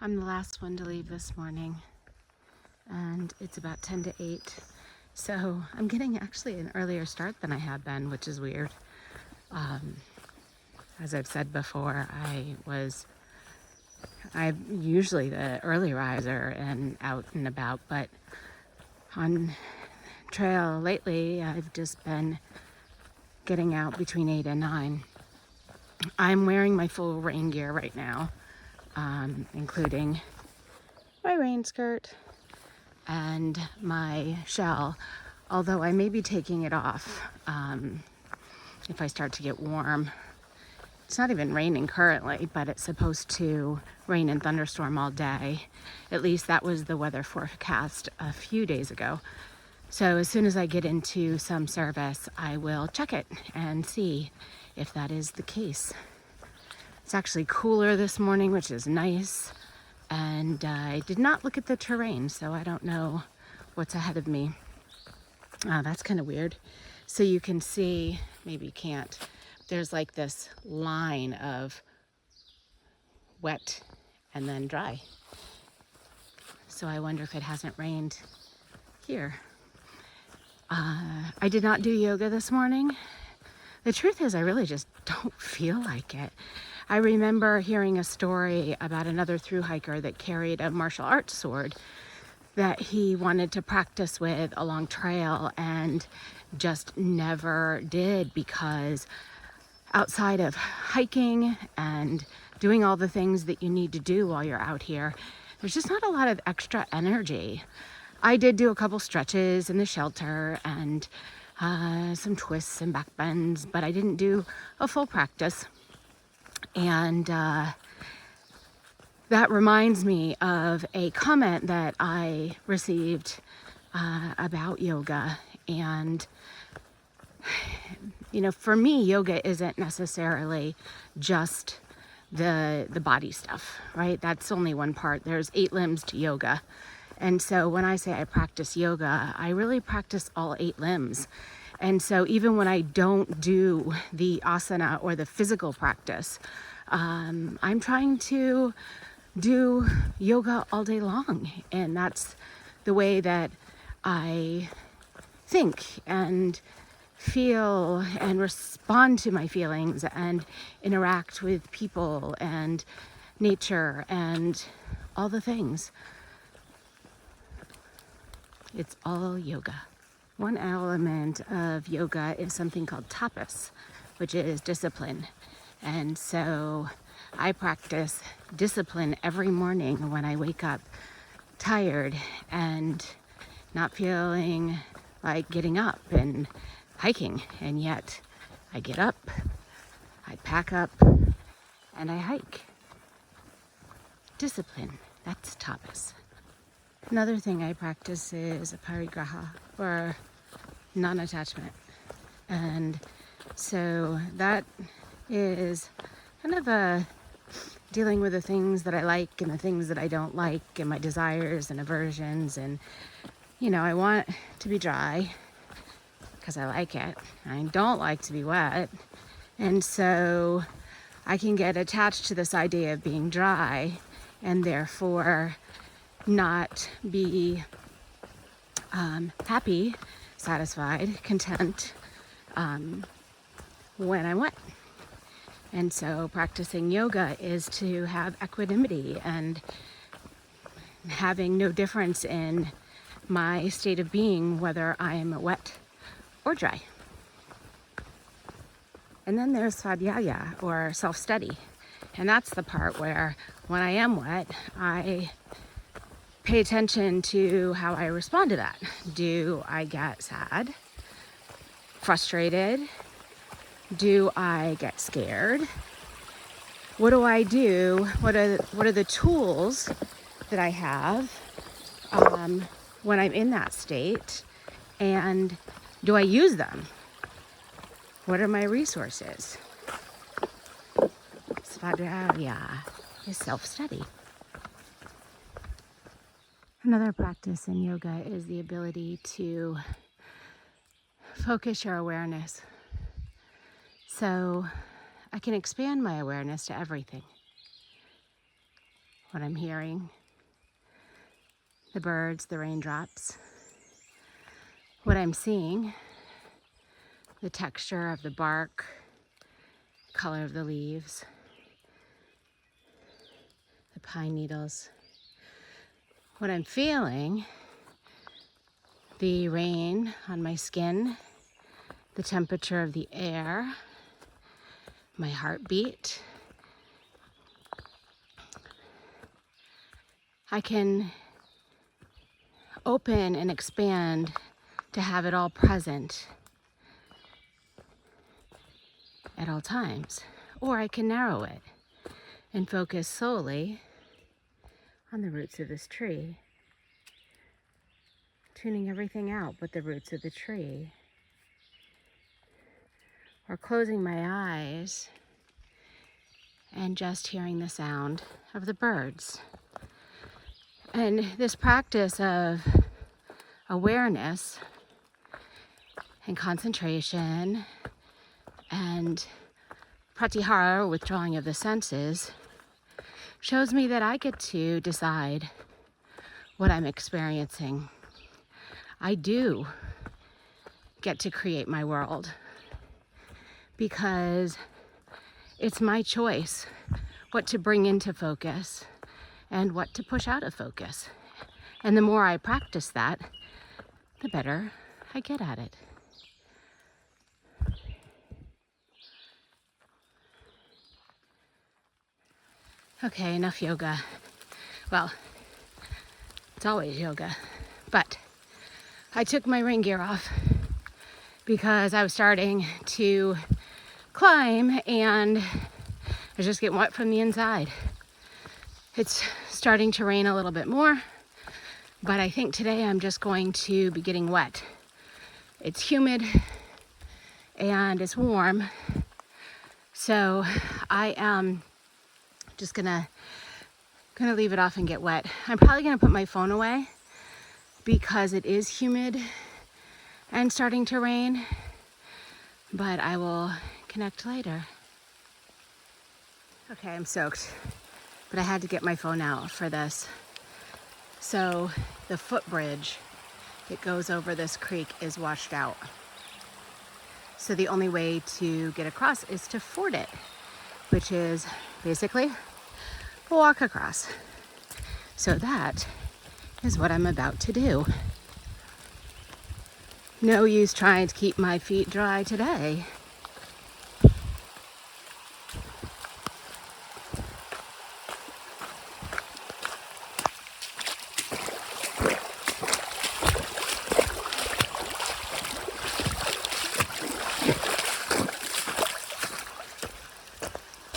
I'm the last one to leave this morning, and it's about 10 to 8. So I'm getting actually an earlier start than I had been, which is weird. As I've said before, I'm usually the early riser and out and about, but on trail lately, I've just been getting out between 8 and 9. I'm wearing my full rain gear right now, including my rain skirt and my shell, although I may be taking it off if I start to get warm. It's not even raining currently, but it's supposed to rain and thunderstorm all day. At least that was the weather forecast a few days ago. So as soon as I get into some service, I will check it and see if that is the case. It's actually cooler this morning, which is nice. And I did not look at the terrain, so I don't know what's ahead of me. That's kind of weird. So you can see, maybe you can't, there's like this line of wet and then dry. So I wonder if it hasn't rained here. I did not do yoga this morning. The truth is, I really just don't feel like it. I remember hearing a story about another thru-hiker that carried a martial arts sword that he wanted to practice with along trail and just never did, because outside of hiking and doing all the things that you need to do while you're out here, there's just not a lot of extra energy. I did do a couple stretches in the shelter and some twists and back bends, but I didn't do a full practice. And that reminds me of a comment that I received about yoga. And, you know, for me, yoga isn't necessarily just the body stuff, right? That's only one part. There's 8 limbs to yoga. And so when I say I practice yoga, I really practice all 8 limbs. And so even when I don't do the asana or the physical practice, I'm trying to do yoga all day long. And that's the way that I think and feel and respond to my feelings and interact with people and nature and all the things. It's all yoga. One element of yoga is something called tapas, which is discipline. And so I practice discipline every morning when I wake up tired and not feeling like getting up and hiking. And yet I get up, I pack up, and I hike. Discipline, that's tapas. Another thing I practice is a parigraha, or non-attachment. And so that is kind of a dealing with the things that I like and the things that I don't like, and my desires and aversions. And, you know, I want to be dry because I like it. I don't like to be wet. And so I can get attached to this idea of being dry and therefore not be happy, satisfied, content when I'm wet. And so practicing yoga is to have equanimity and having no difference in my state of being, whether I'm wet or dry. And then there's svadhyaya, or self-study. And that's the part where when I am wet, I pay attention to how I respond to that. Do I get sad, frustrated? Do I get scared? What do I do? What are the tools that I have when I'm in that state? And do I use them? What are my resources? Svadhyaya is self-study. Another practice in yoga is the ability to focus your awareness. So I can expand my awareness to everything. what I'm hearing, the birds, the raindrops, what I'm seeing, the texture of the bark, color of the leaves, the pine needles, what I'm feeling, the rain on my skin, the temperature of the air, my heartbeat. I can open and expand to have it all present at all times. Or I can narrow it and focus solely on the roots of this tree, tuning everything out but the roots of the tree. Or closing my eyes and just hearing the sound of the birds. And this practice of awareness and concentration and pratyahara, withdrawing of the senses, shows me that I get to decide what I'm experiencing. I do get to create my world because it's my choice what to bring into focus and what to push out of focus. And the more I practice that, the better I get at it. Okay, enough yoga. Well, it's always yoga, but I took my rain gear off because I was starting to climb and I was just getting wet from the inside. It's starting to rain a little bit more, but I think today I'm just going to be getting wet. It's humid and it's warm, so I am just gonna leave it off and get wet. I'm probably gonna put my phone away because it is humid and starting to rain, but I will connect later. Okay, I'm soaked, but I had to get my phone out for this. So the footbridge that goes over this creek is washed out. So the only way to get across is to ford it, which is basically walk across. So that is what I'm about to do. No use trying to keep my feet dry today.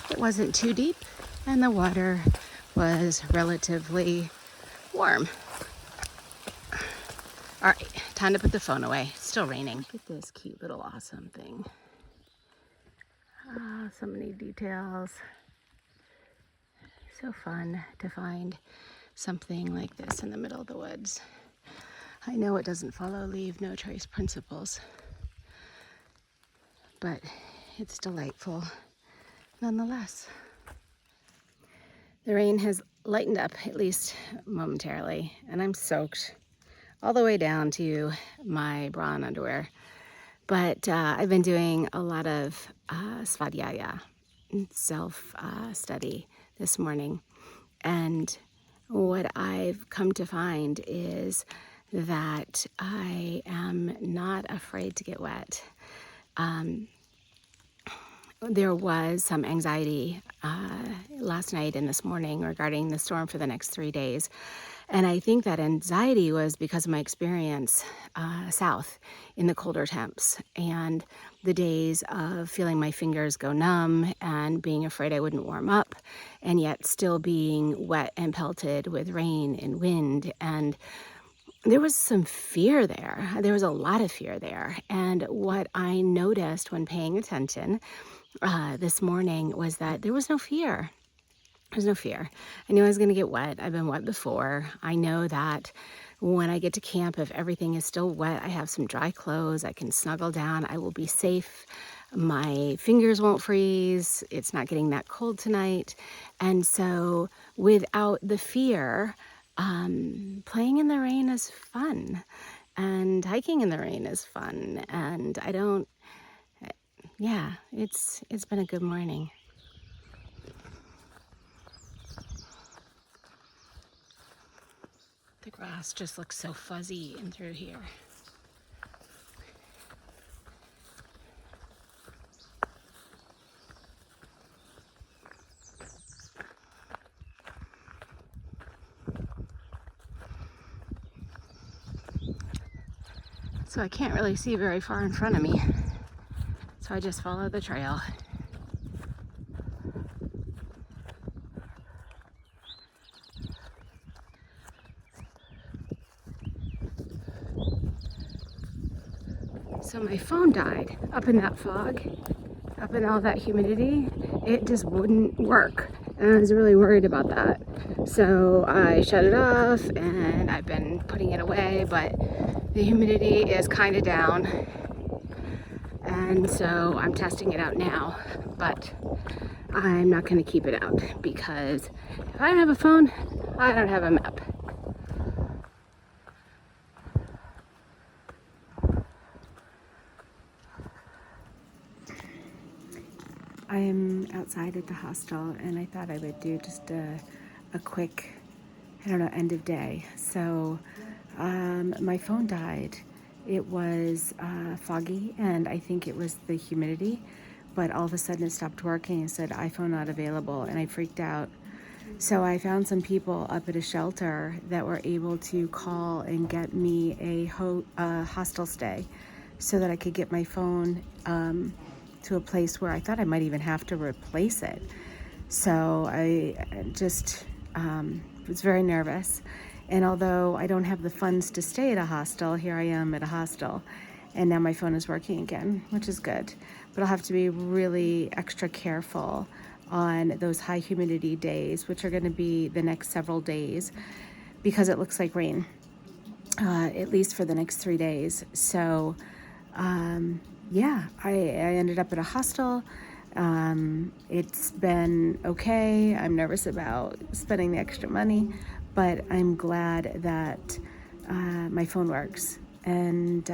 It wasn't too deep and the water was relatively warm. All right, time to put the phone away. It's still raining. Look at this cute little awesome thing. Ah, so many details. So fun to find something like this in the middle of the woods. I know it doesn't follow leave no trace principles, but it's delightful nonetheless. The rain has lightened up, at least momentarily, and I'm soaked all the way down to my bra and underwear. But I've been doing a lot of svadhyaya, self-study this morning. And what I've come to find is that I am not afraid to get wet. There was some anxiety last night and this morning regarding the storm for the next 3 days. And I think that anxiety was because of my experience south in the colder temps and the days of feeling my fingers go numb and being afraid I wouldn't warm up, and yet still being wet and pelted with rain and wind. And there was some fear there. There was a lot of fear there. And what I noticed when paying attention this morning was that there was no fear. There's no fear. I knew I was going to get wet. I've been wet before. I know that when I get to camp, if everything is still wet, I have some dry clothes. I can snuggle down. I will be safe my fingers won't freeze. It's not getting that cold tonight. And so without the fear, playing in the rain is fun, and hiking in the rain is fun. And I don't, yeah, it's been a good morning. The grass just looks so fuzzy in through here. So I can't really see very far in front of me. So I just follow the trail. So my phone died up in that fog, up in all that humidity. It just wouldn't work. And I was really worried about that. So I shut it off and I've been putting it away, but the humidity is kind of down. And so I'm testing it out now, but I'm not going to keep it out because if I don't have a phone, I don't have a map. I'm outside at the hostel and I thought I would do just a quick, I don't know, end of day. So my phone died. It was foggy and I think it was the humidity, but all of a sudden it stopped working and said iPhone not available, and I freaked out. So I found some people up at a shelter that were able to call and get me a hostel stay so that I could get my phone to a place where I thought I might even have to replace it. So I just was very nervous. And although I don't have the funds to stay at a hostel, here I am at a hostel. And now my phone is working again, which is good. But I'll have to be really extra careful on those high humidity days, which are going to be the next several days, because it looks like rain, at least for the next 3 days. So yeah, I ended up at a hostel. It's been okay. I'm nervous about spending the extra money, but I'm glad that my phone works. And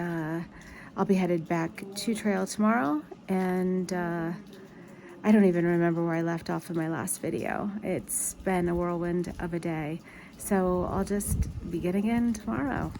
I'll be headed back to trail tomorrow, and I don't even remember where I left off in my last video. It's been a whirlwind of a day, so I'll just begin again tomorrow.